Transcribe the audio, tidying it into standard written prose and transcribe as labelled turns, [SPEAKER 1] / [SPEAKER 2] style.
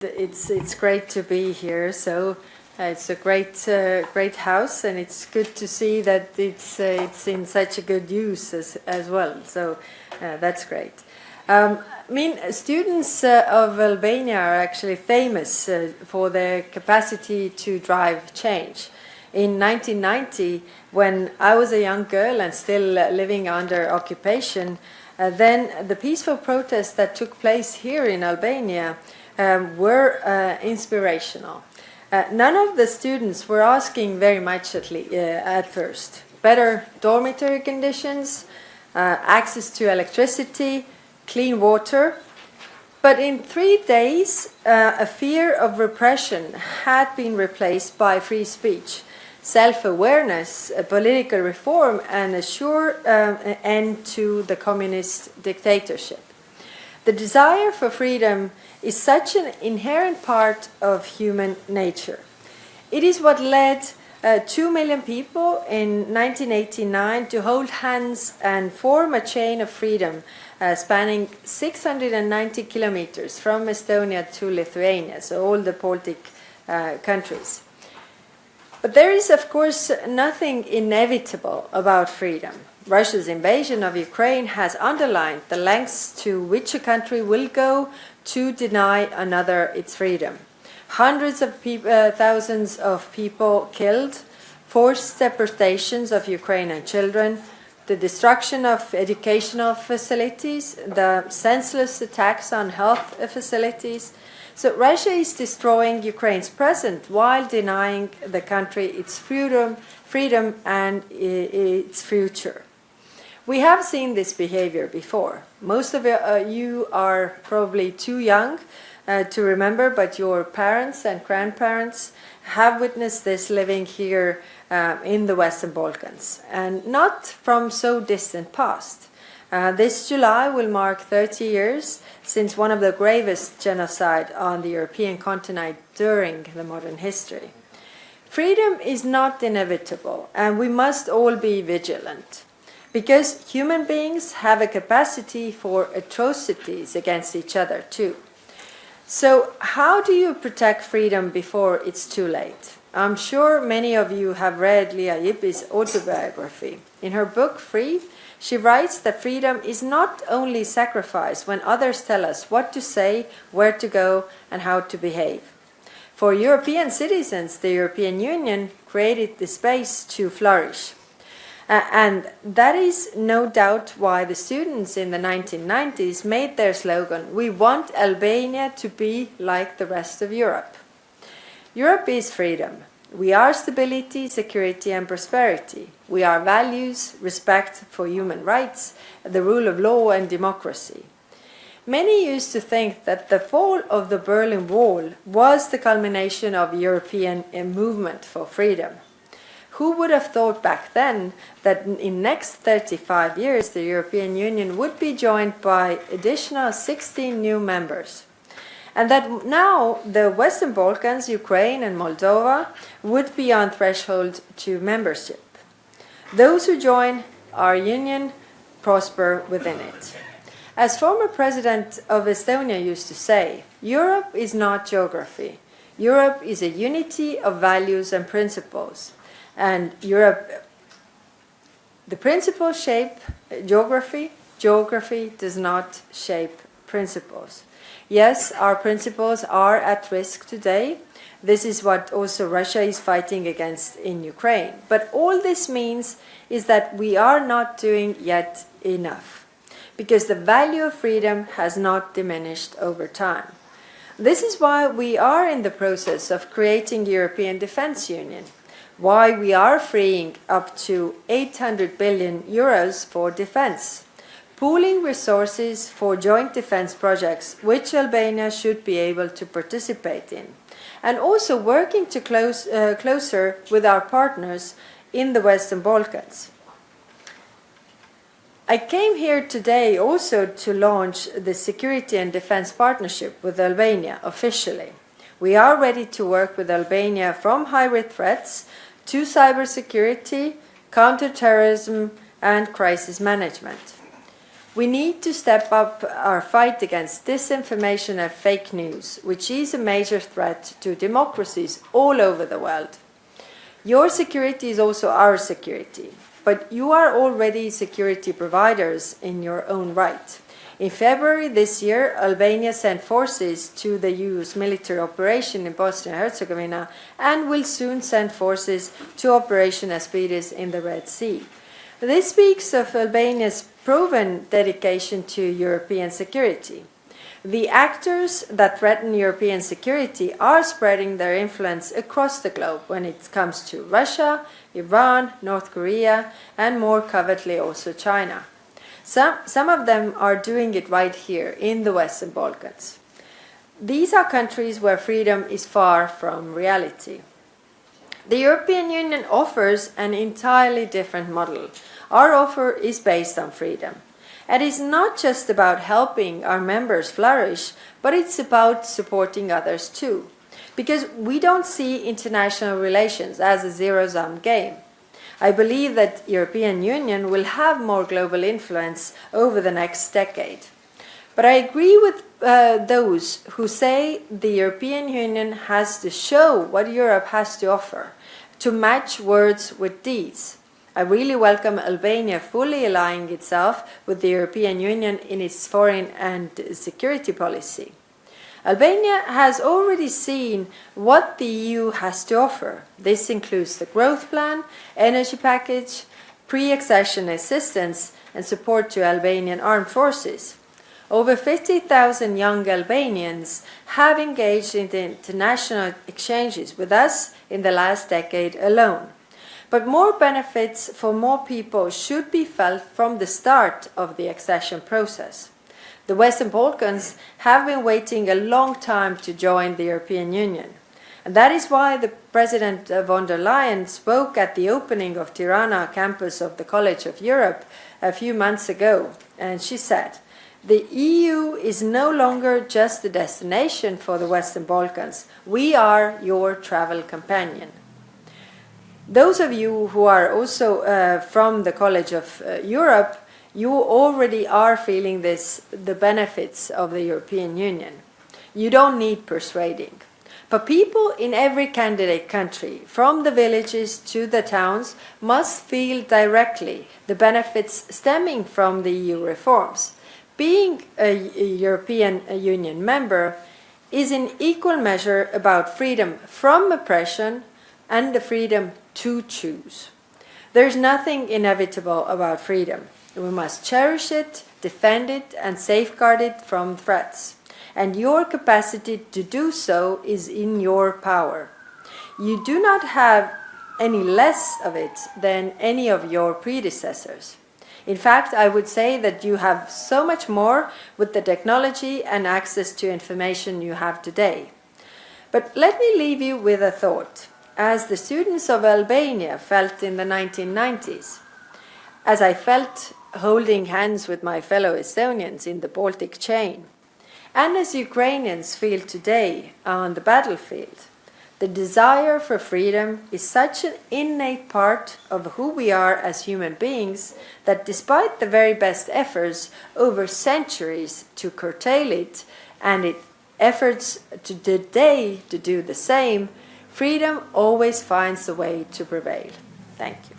[SPEAKER 1] It's great to be here. So it's a great house, and it's good to see that it's in such a good use as well. So that's great. Students of Albania are actually famous for their capacity to drive change. In 1990, when I was a young girl and still living under occupation, then the peaceful protests that took place here in Albania were inspirational. None of the students were asking very much at first. Better dormitory conditions, access to electricity, clean water. But in 3 days, a fear of repression had been replaced by free speech, self-awareness, political reform, and a sure end to the communist dictatorship. The desire for freedom is such an inherent part of human nature. It is what led 2 million people in 1989 to hold hands and form a chain of freedom spanning 690 kilometers from Estonia to Lithuania, so all the Baltic countries. But there is, of course, nothing inevitable about freedom. Russia's invasion of Ukraine has underlined the lengths to which a country will go to deny another its freedom. Hundreds of thousands of people killed, forced deportations of Ukrainian children, the destruction of educational facilities, the senseless attacks on health facilities. So Russia is destroying Ukraine's present while denying the country its freedom and its future. We have seen this behavior before. Most of you are probably too young to remember, but your parents and grandparents have witnessed this living here in the Western Balkans, and not from so distant past. This July will mark 30 years since one of the gravest genocide on the European continent during the modern history. Freedom is not inevitable, and we must all be vigilant, because human beings have a capacity for atrocities against each other too. So how do you protect freedom before it's too late? I'm sure many of you have read Leah Yippi's autobiography. In her book, Free, she writes that freedom is not only sacrifice when others tell us what to say, where to go, and how to behave. For European citizens, the European Union created the space to flourish. And that is no doubt why the students in the 1990s made their slogan, "We want Albania to be like the rest of Europe." Europe is freedom. We are stability, security, and prosperity. We are values, respect for human rights, the rule of law, and democracy. Many used to think that the fall of the Berlin Wall was the culmination of European movement for freedom. Who would have thought back then that in next 35 years the European Union would be joined by additional 16 new members? And that now the Western Balkans, Ukraine and Moldova would be on threshold to membership. Those who join our union prosper within it. As former president of Estonia used to say, Europe is not geography. Europe is a unity of values and principles. And Europe, the principles shape geography. Geography does not shape principles. Yes, our principles are at risk today. This is what also Russia is fighting against in Ukraine. But all this means is that we are not doing yet enough, because the value of freedom has not diminished over time. This is why we are in the process of creating the European Defence Union, why we are freeing up to 800 billion euros for defence, pooling resources for joint defence projects which Albania should be able to participate in, and also working to closer with our partners in the Western Balkans. I came here today also to launch the Security and Defence Partnership with Albania officially. We are ready to work with Albania from hybrid threats to cybersecurity, counterterrorism, and crisis management. We need to step up our fight against disinformation and fake news, which is a major threat to democracies all over the world. Your security is also our security, but you are already security providers in your own right. In February this year, Albania sent forces to the EU's military operation in Bosnia and Herzegovina and will soon send forces to Operation Aspides in the Red Sea. This speaks of Albania's proven dedication to European security. The actors that threaten European security are spreading their influence across the globe when it comes to Russia, Iran, North Korea, and more covertly also China. Some of them are doing it right here in the Western Balkans. These are countries where freedom is far from reality. The European Union offers an entirely different model. Our offer is based on freedom. And it's not just about helping our members flourish, but it's about supporting others too. Because we don't see international relations as a zero-sum game. I believe that the European Union will have more global influence over the next decade. But I agree with those who say the European Union has to show what Europe has to offer, to match words with deeds. I really welcome Albania fully aligning itself with the European Union in its foreign and security policy. Albania has already seen what the EU has to offer. This includes the growth plan, energy package, pre-accession assistance, and support to Albanian armed forces. Over 50,000 young Albanians have engaged in the international exchanges with us in the last decade alone. But more benefits for more people should be felt from the start of the accession process. The Western Balkans have been waiting a long time to join the European Union. And that is why the President von der Leyen spoke at the opening of Tirana campus of the College of Europe a few months ago. And she said, "The EU is no longer just a destination for the Western Balkans. We are your travel companion." Those of you who are also from the College of Europe, you already are feeling the benefits of the European Union. You don't need persuading. But people in every candidate country, from the villages to the towns, must feel directly the benefits stemming from the EU reforms. Being a European Union member is in equal measure about freedom from oppression and the freedom to choose. There's nothing inevitable about freedom. We must cherish it, defend it, and safeguard it from threats. And your capacity to do so is in your power. You do not have any less of it than any of your predecessors. In fact, I would say that you have so much more with the technology and access to information you have today. But let me leave you with a thought, as the students of Albania felt in the 1990s, as I felt holding hands with my fellow Estonians in the Baltic chain, and as Ukrainians feel today on the battlefield. The desire for freedom is such an innate part of who we are as human beings that despite the very best efforts over centuries to curtail it and efforts today to do the same, freedom always finds a way to prevail. Thank you.